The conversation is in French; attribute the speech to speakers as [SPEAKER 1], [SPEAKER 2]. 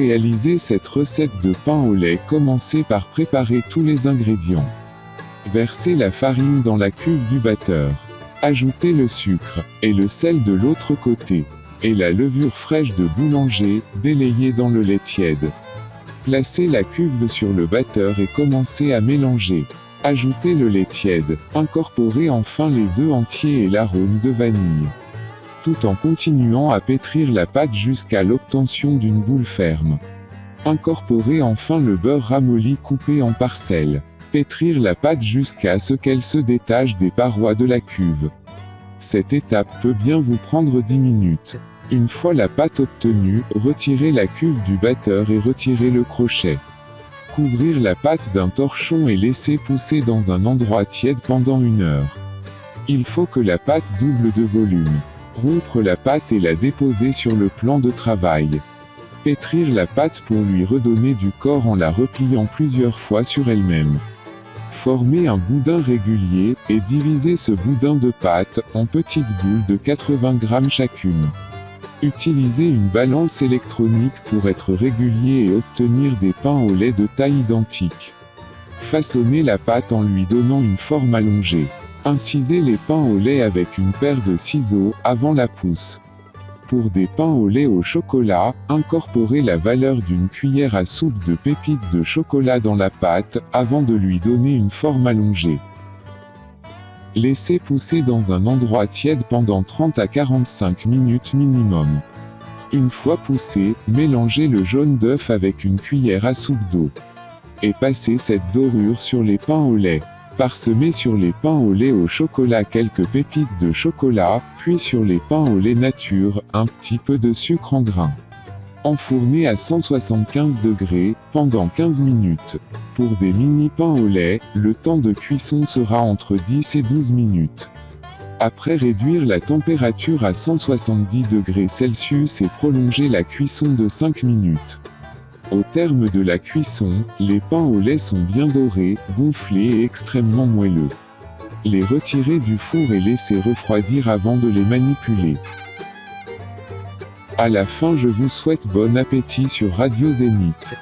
[SPEAKER 1] réaliser cette recette de pain au lait, commencez par préparer tous les ingrédients. Versez la farine dans la cuve du batteur. Ajoutez le sucre, et le sel de l'autre côté, et la levure fraîche de boulanger, délayée dans le lait tiède. Placez la cuve sur le batteur et commencez à mélanger. Ajoutez le lait tiède, incorporez enfin les œufs entiers et l'arôme de vanille, tout en continuant à pétrir la pâte jusqu'à l'obtention d'une boule ferme. Incorporez enfin le beurre ramolli coupé en parcelles. Pétrir la pâte jusqu'à ce qu'elle se détache des parois de la cuve. Cette étape peut bien vous prendre 10 minutes. Une fois la pâte obtenue, retirez la cuve du batteur et retirez le crochet. Couvrir la pâte d'un torchon et laisser pousser dans un endroit tiède pendant 1 heure. Il faut que la pâte double de volume. Rompre la pâte et la déposer sur le plan de travail. Pétrir la pâte pour lui redonner du corps en la repliant plusieurs fois sur elle-même. Formez un boudin régulier, et divisez ce boudin de pâte en petites boules de 80 g chacune. Utilisez une balance électronique pour être régulier et obtenir des pains au lait de taille identique. Façonnez la pâte en lui donnant une forme allongée. Incisez les pains au lait avec une paire de ciseaux, avant la pousse. Pour des pains au lait au chocolat, incorporez la valeur d'une cuillère à soupe de pépites de chocolat dans la pâte, avant de lui donner une forme allongée. Laissez pousser dans un endroit tiède pendant 30 à 45 minutes minimum. Une fois poussé, mélangez le jaune d'œuf avec une cuillère à soupe d'eau. Et passez cette dorure sur les pains au lait. Parsemez sur les pains au lait au chocolat quelques pépites de chocolat, puis sur les pains au lait nature, un petit peu de sucre en grains. Enfournez à 175 degrés, pendant 15 minutes. Pour des mini pains au lait, le temps de cuisson sera entre 10 et 12 minutes. Après, réduire la température à 170 degrés Celsius et prolonger la cuisson de 5 minutes. Au terme de la cuisson, les pains au lait sont bien dorés, gonflés et extrêmement moelleux. Les retirez du four et laissez refroidir avant de les manipuler. À la fin, je vous souhaite bon appétit sur Radio Zénith.